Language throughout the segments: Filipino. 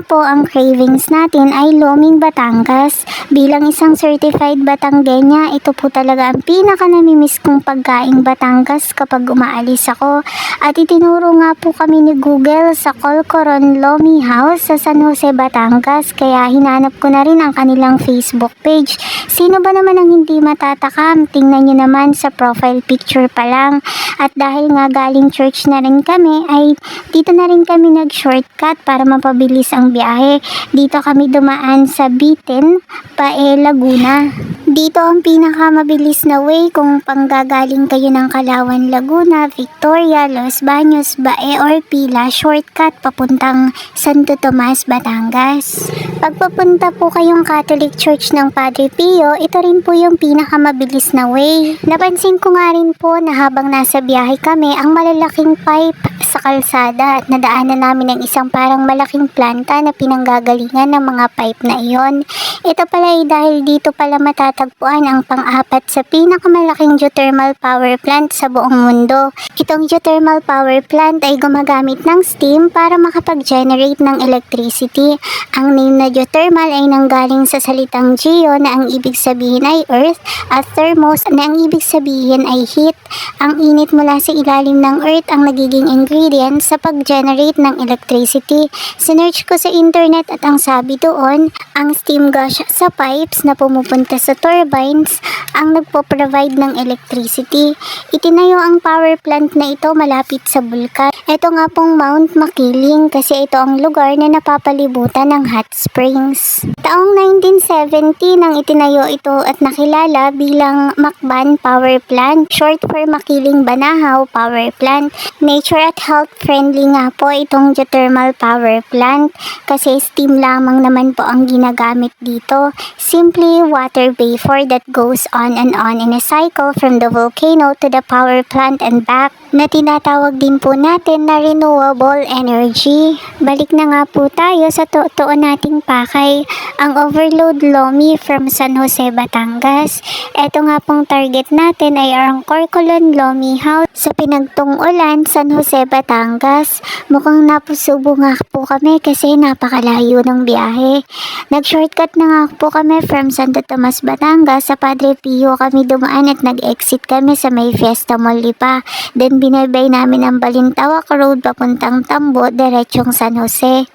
po ang cravings natin ay Loming Batangas. Bilang isang certified Batanggenya, ito po talaga ang pinaka namimiss kong pagkaing Batangas kapag umaalis ako. At itinuro nga po kami ni Google sa Colcoron Lomi House sa San Jose, Batangas. Kaya hinanap ko na rin ang kanilang Facebook page. Sino ba naman ang hindi matatakam? Tingnan nyo naman sa profile picture pa lang. At dahil nga galing church na rin kami, ay dito na rin kami nag-shortcut para mapabilis ang biyahe. Dito kami dumaan sa Bitin, Pae, Laguna. Dito ang pinakamabilis na way kung panggagaling kayo ng Kalawan, Laguna, Victoria, Los Baños, Bae or Pila, shortcut papuntang Santo Tomas, Batangas. Pagpapunta po kayong Catholic Church ng Padre Pio, ito rin po yung pinakamabilis na way. Napansin ko nga rin po na habang nasa biyahe kami, ang malalaking pipe sa kalsada at nadaanan namin ng isang parang malaking planta na pinanggagalingan ng mga pipe na iyon. Ito pala ay dahil dito pala matatagpuan ang pang-apat sa pinakamalaking geothermal power plant sa buong mundo. Itong geothermal power plant ay gumagamit ng steam para makapag-generate ng electricity. Ang name na geothermal ay nanggaling sa salitang geo na ang ibig sabihin ay earth at thermos na ang ibig sabihin ay heat. Ang init mula sa ilalim ng earth ang nagiging ingredient sa pag-generate ng electricity. Sinearch ko sa internet at ang sabi doon, ang steam gush sa pipes na pumupunta sa turbines ang nagpo-provide ng electricity. Itinayo ang power plant na ito malapit sa bulkan. Ito nga pong Mount Makiling kasi ito ang lugar na napapalibutan ng hot springs. Taong 1970 nang itinayo ito at nakilala bilang Macban Power Plant, short for Makiling Banahaw Power Plant. Nature at health friendly nga po itong geothermal power plant kasi steam lamang naman po ang ginagamit dito. Simply water vapor that goes on and on in a cycle from the volcano to the power plant and back na tinatawag din po natin na renewable energy. Balik na nga po tayo sa totoo nating pakay, ang Overload Lomi from San Jose, Batangas. Ito nga pong target natin ay ang Corcolon Lomi House sa Pinagtong Ulan, San Jose, Batangas. Mukhang napusubo nga po kami kasi napakalayo ng biyahe. Nag-shortcut na nga po kami from Santo Tomas, Batangas sa Padre Pio kami dumaan at nag-exit kami sa may Fiesta Mall Lipa. Then binaybay namin ang Balintawak Road papuntang Tambo, diretsong San Jose.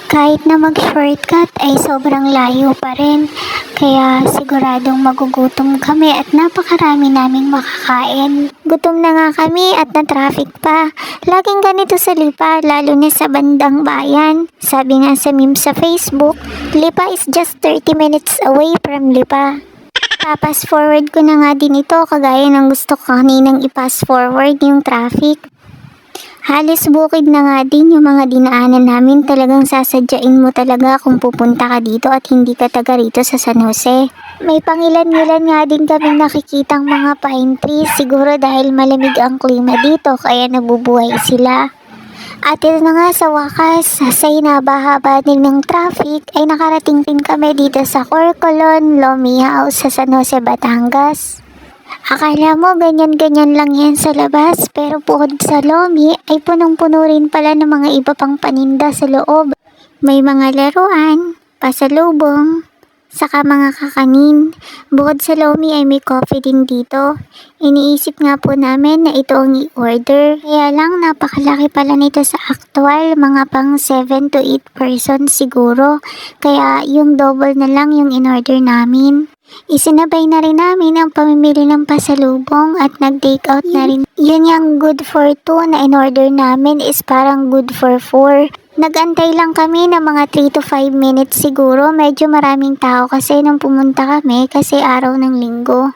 Kahit na mag-shortcut ay sobrang layo pa rin, kaya siguradong magugutom kami at napakarami naming makakain. Gutom na nga kami at na-traffic pa. Laging ganito sa Lipa, lalo na sa bandang bayan. Sabi nga sa meme sa Facebook, Lipa is just 30 minutes away from Lipa. Pa-pass forward ko na nga din ito kagaya ng gusto ko kaninang i-pass forward yung traffic. Halos bukid na nga din yung mga dinaanan namin, talagang sasadyain mo talaga kung pupunta ka dito at hindi ka taga rito sa San Jose. May pangilan-ngilan nga din kaming nakikitang mga pine trees, siguro dahil malamig ang klima dito kaya nabubuhay sila. At ito na nga sa wakas, sa hinaba-haba din ng traffic ay nakarating din kami dito sa Corcolon Lomi House sa San Jose, Batangas. Akala mo ganyan-ganyan lang yan sa labas, pero bukod sa Lomi ay punong-puno rin pala ng mga iba pang paninda sa loob. May mga laruan, pasalubong, saka mga kakanin. Bukod sa Lomi ay may coffee din dito. Iniisip nga po namin na ito ang i-order. Kaya lang napakalaki pala nito sa actual, mga pang 7 to 8 persons siguro. Kaya yung double na lang yung in-order namin. Isinabay na rin namin ang pamimili ng pasalubong at nag-take out na rin. Yun yung good for 2 na in-order namin is parang good for 4. Nag-antay lang kami ng mga 3 to 5 minutes siguro. Medyo maraming tao kasi nung pumunta kami kasi araw ng linggo.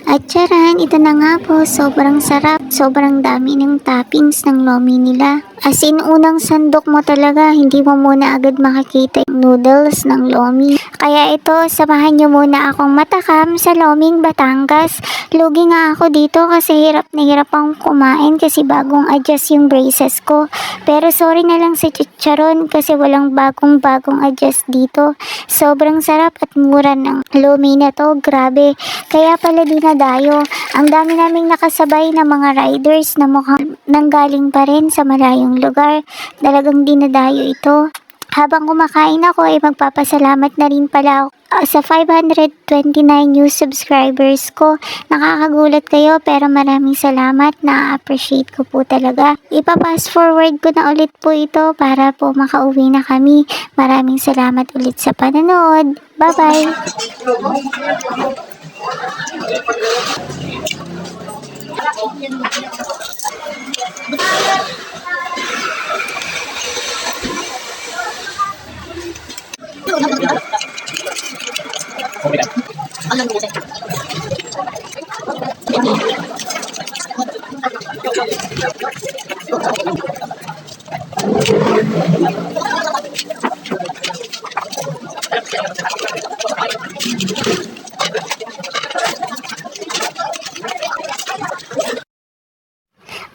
At tsaran, ito na nga po, sobrang sarap, sobrang dami ng toppings ng Lomi nila. As in, unang sandok mo talaga, hindi mo muna agad makikita yung noodles ng Lomi. Kaya ito, samahan nyo muna akong matakam sa Loming Batangas. Lugi nga ako dito kasi hirap na hirap akong kumain kasi bagong adjust yung braces ko. Pero sorry na lang sa chicharon kasi walang bagong adjust dito. Sobrang sarap at mura ng Lomi na to, grabe. Kaya pala dinadayo. Ang dami naming nakasabay na mga riders na mukhang nanggaling pa rin sa malayong lugar. Talagang dinadayo ito. Habang kumakain ako, magpapasalamat na rin pala ako sa 529 new subscribers ko. Nakakagulat kayo pero maraming salamat. Na-appreciate ko po talaga. Ipa-fast forward ko na ulit po ito para po makauwi na kami. Maraming salamat ulit sa panonood. Bye-bye!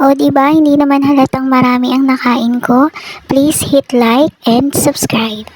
O diba, hindi naman halatang marami ang nakain ko. Please hit like and subscribe.